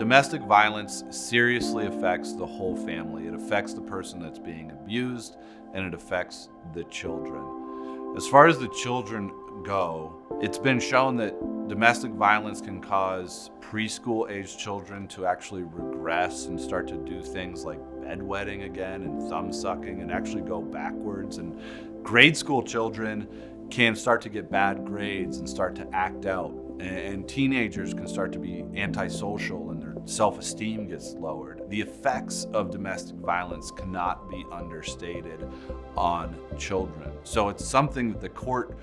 Domestic violence seriously affects the whole family. It affects the person that's being abused, and it affects the children. As far as the children go, it's been shown that domestic violence can cause preschool-aged children to actually regress and start to do things like bedwetting again and thumb sucking and actually go backwards. And grade school children can start to get bad grades and start to act out. And teenagers can start to be antisocial and their self-esteem gets lowered. The effects of domestic violence cannot be understated on children. So it's something that the court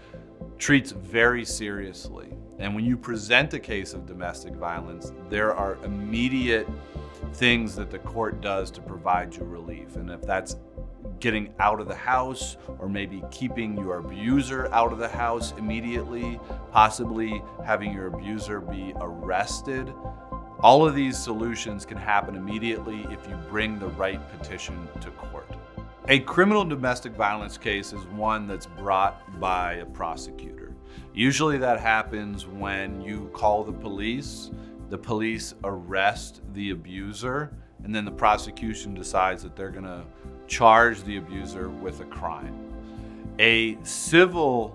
treats very seriously. And when you present a case of domestic violence, there are immediate things that the court does to provide you relief. And if that's getting out of the house, or maybe keeping your abuser out of the house immediately, possibly having your abuser be arrested, all of these solutions can happen immediately if you bring the right petition to court. A criminal domestic violence case is one that's brought by a prosecutor. Usually that happens when you call the police arrest the abuser, and then the prosecution decides that they're gonna charge the abuser with a crime. A civil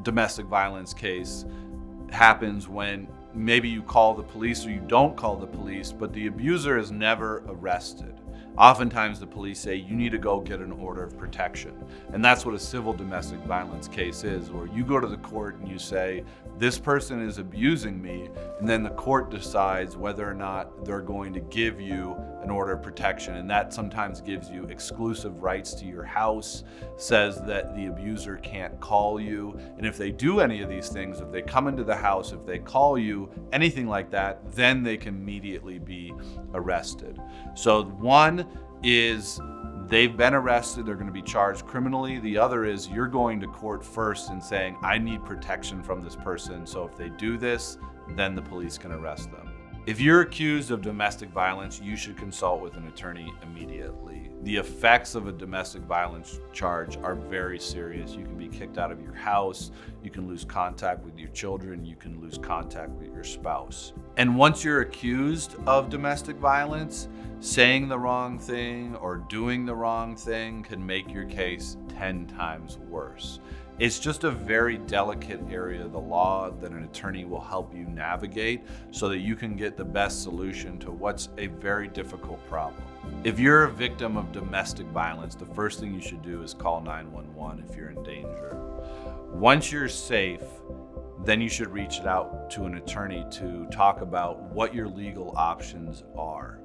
domestic violence case happens when maybe you call the police or you don't call the police, but the abuser is never arrested. Oftentimes the police say you need to go get an order of protection. And that's what a civil domestic violence case is, where you go to the court and you say, this person is abusing me, and then the court decides whether or not they're going to give you an order of protection. And that sometimes gives you exclusive rights to your house, says that the abuser can't call you. And if they do any of these things, if they come into the house, if they call you, anything like that, then they can immediately be arrested. So one is they've been arrested, they're going to be charged criminally. The other is you're going to court first and saying, I need protection from this person. So if they do this, then the police can arrest them. If you're accused of domestic violence, you should consult with an attorney immediately. The effects of a domestic violence charge are very serious. You can be kicked out of your house, you can lose contact with your children, you can lose contact with your spouse. And once you're accused of domestic violence, saying the wrong thing or doing the wrong thing can make your case 10 times worse. It's just a very delicate area of the law that an attorney will help you navigate so that you can get the best solution to what's a very difficult problem. If you're a victim of domestic violence, the first thing you should do is call 911 if you're in danger. Once you're safe, then you should reach out to an attorney to talk about what your legal options are.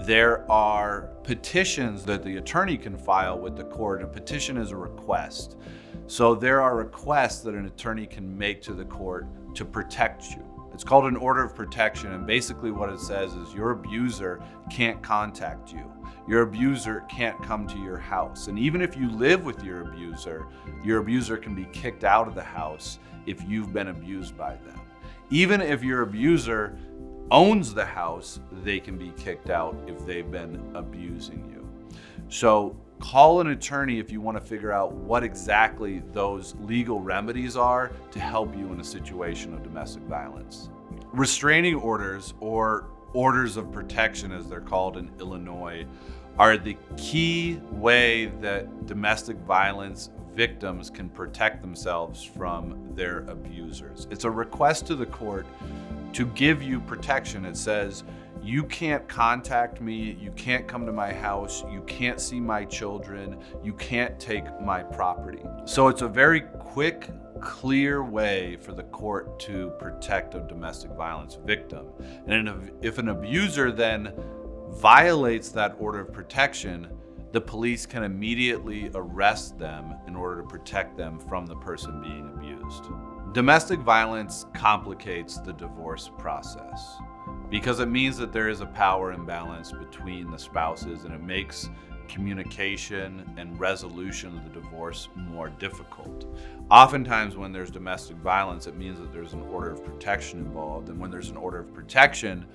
There are petitions that the attorney can file with the court. A petition is a request. So there are requests that an attorney can make to the court to protect you. It's called an order of protection, and basically what it says is your abuser can't contact you. Your abuser can't come to your house. And even if you live with your abuser can be kicked out of the house if you've been abused by them. Even if your abuser owns the house, they can be kicked out if they've been abusing you. So call an attorney if you want to figure out what exactly those legal remedies are to help you in a situation of domestic violence. Restraining orders, or orders of protection as they're called in Illinois, are the key way that domestic violence victims can protect themselves from their abusers. It's a request to the court to give you protection. It says, you can't contact me, you can't come to my house, you can't see my children, you can't take my property. So it's a very quick, clear way for the court to protect a domestic violence victim. And if an abuser then violates that order of protection, the police can immediately arrest them in order to protect them from the person being abused. Domestic violence complicates the divorce process because it means that there is a power imbalance between the spouses, and it makes communication and resolution of the divorce more difficult. Oftentimes when there's domestic violence, it means that there's an order of protection involved, and when there's an order of protection,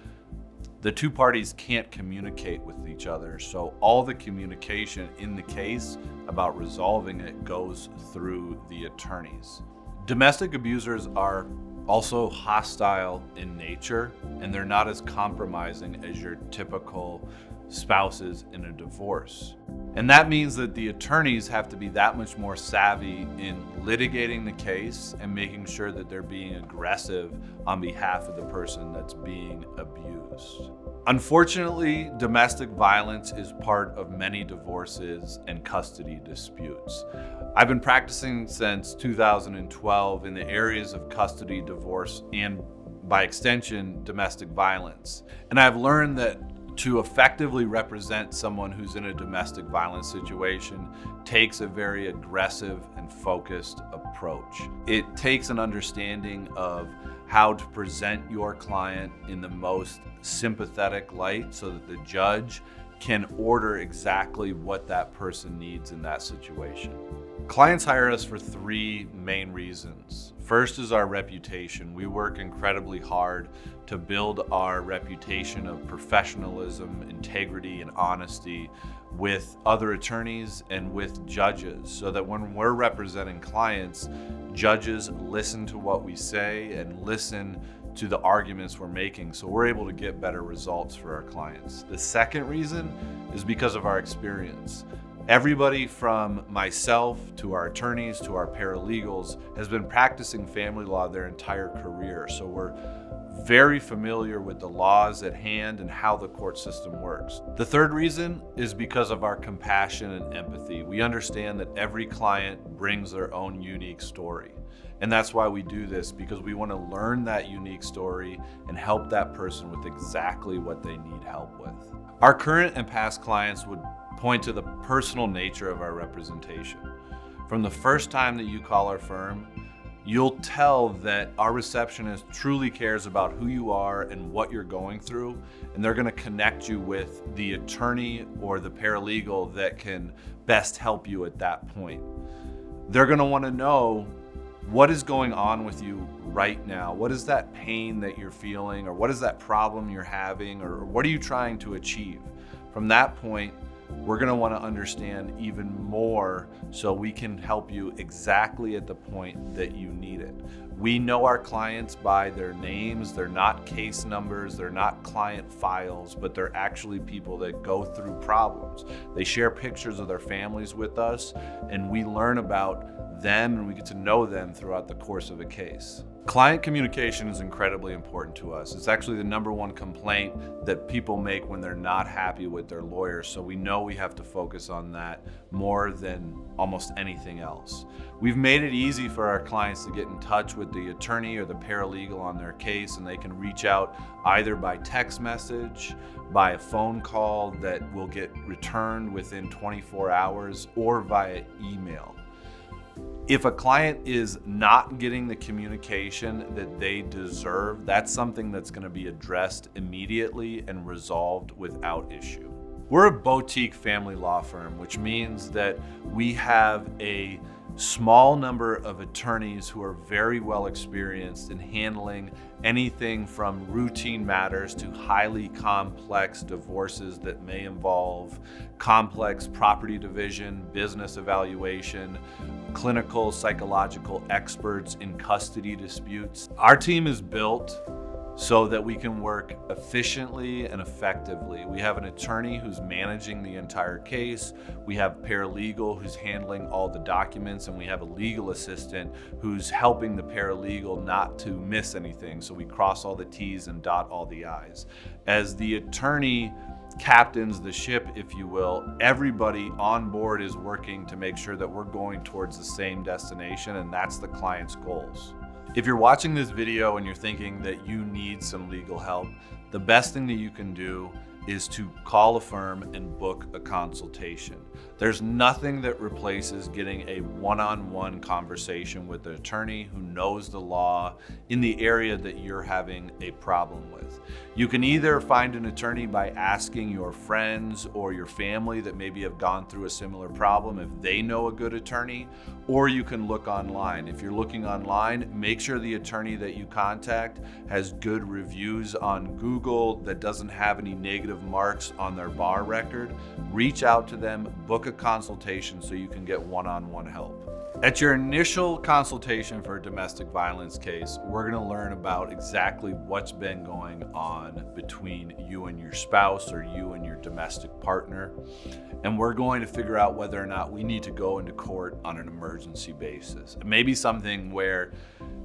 the two parties can't communicate with each other. So all the communication in the case about resolving it goes through the attorneys. Domestic abusers are also hostile in nature, and they're not as compromising as your typical spouses in a divorce. And that means that the attorneys have to be that much more savvy in litigating the case and making sure that they're being aggressive on behalf of the person that's being abused. Unfortunately, domestic violence is part of many divorces and custody disputes. I've been practicing since 2012 in the areas of custody, divorce, and by extension, domestic violence. And I've learned that to effectively represent someone who's in a domestic violence situation takes a very aggressive and focused approach. It takes an understanding of how to present your client in the most sympathetic light so that the judge can order exactly what that person needs in that situation. Clients hire us for three main reasons. First is our reputation. We work incredibly hard to build our reputation of professionalism, integrity, and honesty with other attorneys and with judges, so that when we're representing clients, judges listen to what we say and listen to the arguments we're making, so we're able to get better results for our clients. The second reason is because of our experience. Everybody from myself to our attorneys to our paralegals has been practicing family law their entire career, so we're very familiar with the laws at hand and how the court system works. The third reason is because of our compassion and empathy. We understand that every client brings their own unique story. And that's why we do this, because we want to learn that unique story and help that person with exactly what they need help with. Our current and past clients would point to the personal nature of our representation. From the first time that you call our firm, you'll tell that our receptionist truly cares about who you are and what you're going through, and they're going to connect you with the attorney or the paralegal that can best help you at that point. They're going to want to know what is going on with you right now. What is that pain that you're feeling, or what is that problem you're having, or what are you trying to achieve? From that point, we're going to want to understand even more so we can help you exactly at the point that you need it. We know our clients by their names. They're not case numbers, they're not client files, but they're actually people that go through problems. They share pictures of their families with us, and we learn about them and we get to know them throughout the course of a case. Client communication is incredibly important to us. It's actually the number one complaint that people make when they're not happy with their lawyer, so we know we have to focus on that more than almost anything else. We've made it easy for our clients to get in touch with the attorney or the paralegal on their case, and they can reach out either by text message, by a phone call that will get returned within 24 hours, or via email. If a client is not getting the communication that they deserve, that's something that's going to be addressed immediately and resolved without issue. We're a boutique family law firm, which means that we have a small number of attorneys who are very well experienced in handling anything from routine matters to highly complex divorces that may involve complex property division, business evaluation, clinical psychological experts in custody disputes. Our team is built so that we can work efficiently and effectively. We have an attorney who's managing the entire case. We have a paralegal who's handling all the documents, and we have a legal assistant who's helping the paralegal not to miss anything. So we cross all the T's and dot all the I's. As the attorney captains the ship, if you will, everybody on board is working to make sure that we're going towards the same destination, and that's the client's goals. If you're watching this video and you're thinking that you need some legal help, the best thing that you can do is to call a firm and book a consultation. There's nothing that replaces getting a one-on-one conversation with an attorney who knows the law in the area that you're having a problem with. You can either find an attorney by asking your friends or your family that maybe have gone through a similar problem if they know a good attorney, or you can look online. If you're looking online, make sure the attorney that you contact has good reviews on Google, that doesn't have any negative marks on their bar record. Reach out to them, book a consultation so you can get one-on-one help. At your initial consultation for a domestic violence case, we're going to learn about exactly what's been going on between you and your spouse or you and your domestic partner. And we're going to figure out whether or not we need to go into court on an emergency basis. It may be something where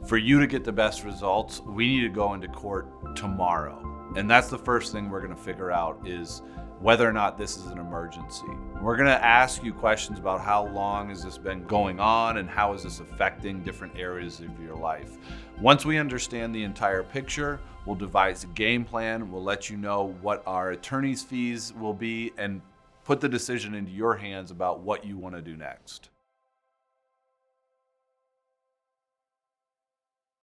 for you to get the best results, we need to go into court tomorrow. And that's the first thing we're going to figure out is whether or not this is an emergency. We're going to ask you questions about how long has this been going on and how is this affecting different areas of your life. Once we understand the entire picture, we'll devise a game plan. We'll let you know what our attorney's fees will be and put the decision into your hands about what you want to do next.